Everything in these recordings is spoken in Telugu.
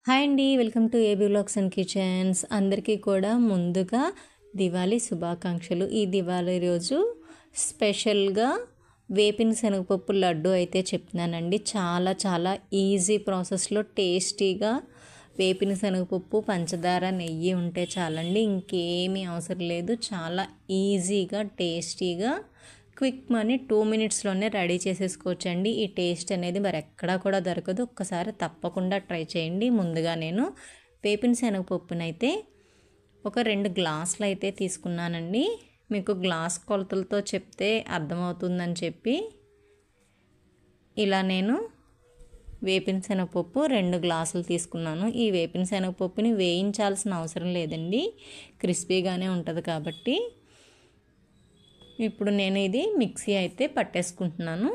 హాయ్ అండి, welcome to AB vlogs and kitchens. అందరికీ కూడా ముందుగా దివాళీ శుభాకాంక్షలు. ఈ దివాళీ రోజు స్పెషల్గా వేపిన శనగపప్పు లడ్డు అయితే చెప్తున్నానండి. చాలా చాలా ఈజీ ప్రాసెస్లో టేస్టీగా వేపిన శనగపప్పు, పంచదార, నెయ్యి ఉంటే చాలండి, ఇంకేమీ అవసరం లేదు. చాలా ఈజీగా టేస్టీగా క్విక్ మనీ 2 మినిట్స్లోనే రెడీ చేసేసుకోవచ్చండి. ఈ టేస్ట్ అనేది మరి ఎక్కడా కూడా దొరకదు. ఒక్కసారి తప్పకుండా ట్రై చేయండి. ముందుగా నేను వేపిన శనగపప్పునైతే ఒక 2 గ్లాసులు అయితే తీసుకున్నానండి. మీకు గ్లాస్ కొలతలతో చెప్తే అర్థమవుతుందని చెప్పి ఇలా నేను వేపిన శనగపప్పు 2 గ్లాసులు తీసుకున్నాను. ఈ వేపిన శనగపప్పుని వేయించాల్సిన అవసరం లేదండి, క్రిస్పీగానే ఉంటుంది కాబట్టి. ఇప్పుడు నేను ఇది మిక్సీ అయితే పట్టేసుకుంటున్నాను.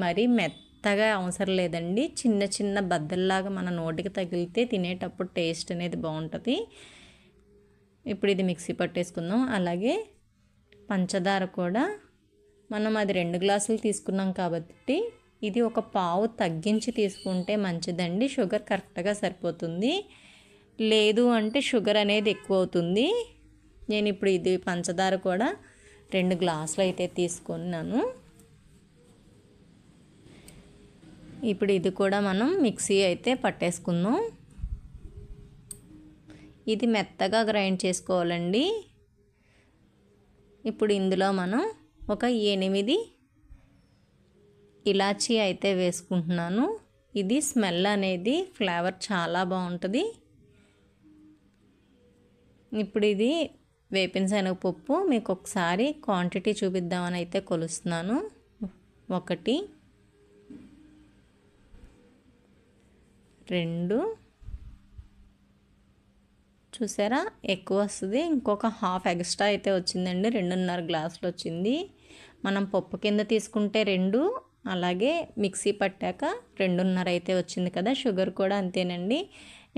మరి మెత్తగా అవసరం లేదండి, చిన్న చిన్న బద్దల్లాగా మన నోటికి తగిలితే తినేటప్పుడు టేస్ట్ అనేది బాగుంటుంది. ఇప్పుడు ఇది మిక్సీ పట్టేసుకుందాం. అలాగే పంచదార కూడా మనం అది 2 గ్లాసులు తీసుకున్నాం కాబట్టి ఇది ఒక పావు తగ్గించి తీసుకుంటే మంచిదండి. షుగర్ కరెక్ట్గా సరిపోతుంది. లేదు అంటే షుగర్ అనేది ఎక్కువ అవుతుంది. నేను ఇప్పుడు ఇది పంచదార కూడా 2 గ్లాసులు అయితే తీసుకున్నాను. ఇప్పుడు ఇది కూడా మనం మిక్సీ అయితే పట్టేసుకుందాం. ఇది మెత్తగా గ్రైండ్ చేసుకోవాలండి. ఇప్పుడు ఇందులో మనం ఒక 8 ఇలాచీ అయితే వేసుకుంటున్నాను. ఇది స్మెల్ అనేది ఫ్లేవర్ చాలా బాగుంటుంది. ఇప్పుడు ఇది వేపిన శనగపప్పు మీకు ఒకసారి క్వాంటిటీ చూపిద్దామని అయితే కొలుస్తున్నాను. 1 2 చూసారా, ఎక్కువ వస్తుంది. ఇంకొక హాఫ్ ఎక్స్ట్రా అయితే వచ్చిందండి, 2.5 గ్లాసులు వచ్చింది. మనం పప్పు కింద తీసుకుంటే 2, అలాగే మిక్సీ పట్టాక 2.5 అయితే వచ్చింది కదా. షుగర్ కూడా అంతేనండి.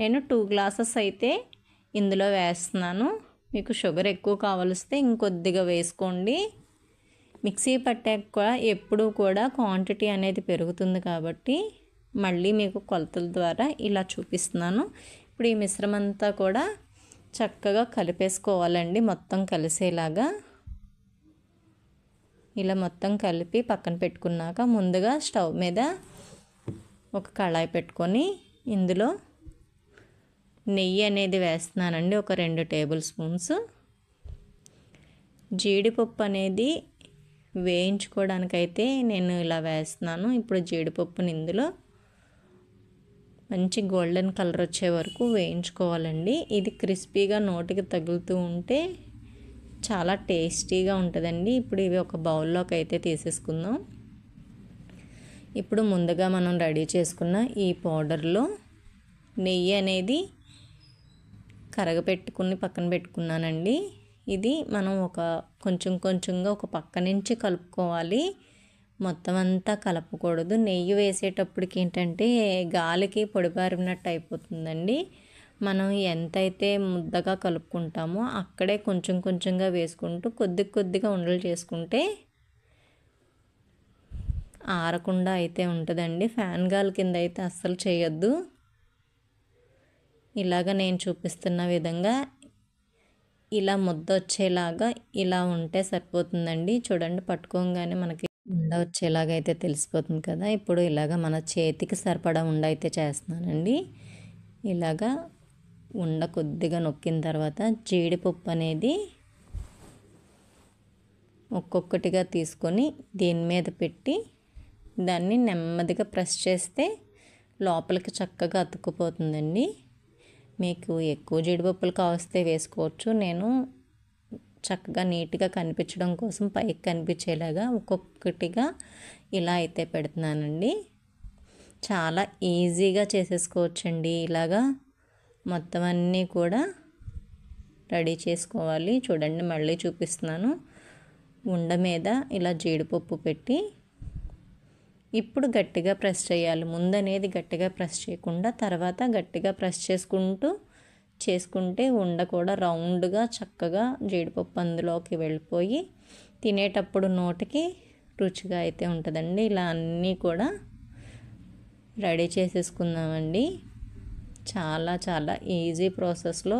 నేను 2 గ్లాసెస్ అయితే ఇందులో వేస్తున్నాను. మీకు షుగర్ ఎక్కువ కావలిస్తే ఇంకొద్దిగా వేసుకోండి. మిక్సీ పట్టాక ఎప్పుడూ కూడా క్వాంటిటీ అనేది పెరుగుతుంది కాబట్టి మళ్ళీ మీకు కొలతల ద్వారా ఇలా చూపిస్తున్నాను. ఇప్పుడు ఈ మిశ్రమం అంతా కూడా చక్కగా కలిపేసుకోవాలండి, మొత్తం కలిసేలాగా. ఇలా మొత్తం కలిపి పక్కన పెట్టుకున్నాక ముందుగా స్టవ్ మీద ఒక కళాయి పెట్టుకొని ఇందులో నెయ్యి అనేది వేస్తున్నానండి, ఒక 2 టేబుల్ స్పూన్స్. జీడిపప్పు అనేది వేయించుకోవడానికైతే నేను ఇలా వేస్తున్నాను. ఇప్పుడు జీడిపప్పుని ఇందులో మంచి గోల్డెన్ కలర్ వచ్చే వరకు వేయించుకోవాలండి. ఇది క్రిస్పీగా నోటికి తగులుతూ ఉంటే చాలా టేస్టీగా ఉంటుందండి. ఇప్పుడు ఇవి ఒక బౌల్లోకి అయితే తీసేసుకుందాం. ఇప్పుడు ముందుగా మనం రెడీ చేసుకున్న ఈ పౌడర్లో నెయ్యి అనేది కరగపెట్టుకుని పక్కన పెట్టుకున్నానండి. ఇది మనం కొంచెం కొంచెంగా ఒక పక్క నుంచి కలుపుకోవాలి, మొత్తం అంతా కలపకూడదు. నెయ్యి వేసేటప్పటికి ఏంటంటే గాలికి పొడిబారినట్టు అయిపోతుందండి. మనం ఎంతైతే ముద్దగా కలుపుకుంటామో అక్కడే కొంచెం కొంచెంగా వేసుకుంటూ కొద్ది కొద్దిగా ఉండలు చేసుకుంటే ఆరకుండా అయితే ఉంటుందండి. ఫ్యాన్ గాలి కింద అయితే అస్సలు చేయొద్దు. ఇలాగ నేను చూపిస్తున్న విధంగా ఇలా ముద్ద వచ్చేలాగా ఇలా ఉంటే సరిపోతుందండి. చూడండి, పట్టుకోగానే మనకి ఉండ వచ్చేలాగా అయితే తెలిసిపోతుంది కదా. ఇప్పుడు ఇలాగ మన చేతికి సరిపడా ఉండ అయితే చేస్తున్నానండి. ఇలాగా ఉండ కొద్దిగా నొక్కిన తర్వాత జీడిపప్పు అనేది ఒక్కొక్కటిగా తీసుకొని దీని మీద పెట్టి దాన్ని నెమ్మదిగా ప్రెస్ చేస్తే లోపలికి చక్కగా అతుక్కుపోతుందండి. మీకు ఎక్కువ జీడిపప్పులు కావస్తే వేసుకోవచ్చు. నేను చక్కగా నీట్గా కనిపించడం కోసం పైకి కనిపించేలాగా ఒక్కొక్కటిగా ఇలా అయితే పెడుతున్నానండి. చాలా ఈజీగా చేసేసుకోవచ్చండి. ఇలాగా మొత్తం అన్నీ కూడా రెడీ చేసుకోవాలి. చూడండి, మళ్ళీ చూపిస్తున్నాను. ఉండ మీద ఇలా జీడిపప్పు పెట్టి ఇప్పుడు గట్టిగా ప్రెస్ చేయాలి. ముందనేది గట్టిగా ప్రెస్ చేయకుండా తర్వాత గట్టిగా ప్రెస్ చేసుకుంటే ఉండ కూడా రౌండ్గా చక్కగా జీడిపప్పు అందులోకి వెళ్ళిపోయి తినేటప్పుడు నోటికి రుచిగా అయితే ఉంటుందండి. ఇలా అన్నీ కూడా రెడీ చేసేసుకుందామండి. చాలా చాలా ఈజీ ప్రాసెస్లో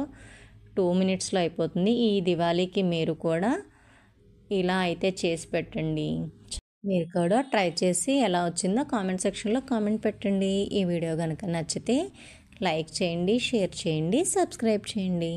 2 మినిట్స్లో అయిపోతుంది. ఈ దివాళీకి మీరు కూడా ఇలా అయితే చేసి పెట్టండి. మీరు కూడా ట్రై చేసి ఎలా వచ్చిందో కామెంట్ సెక్షన్లో కామెంట్ పెట్టండి. ఈ వీడియో కనుక నచ్చితే లైక్ చేయండి, షేర్ చేయండి, సబ్స్క్రైబ్ చేయండి.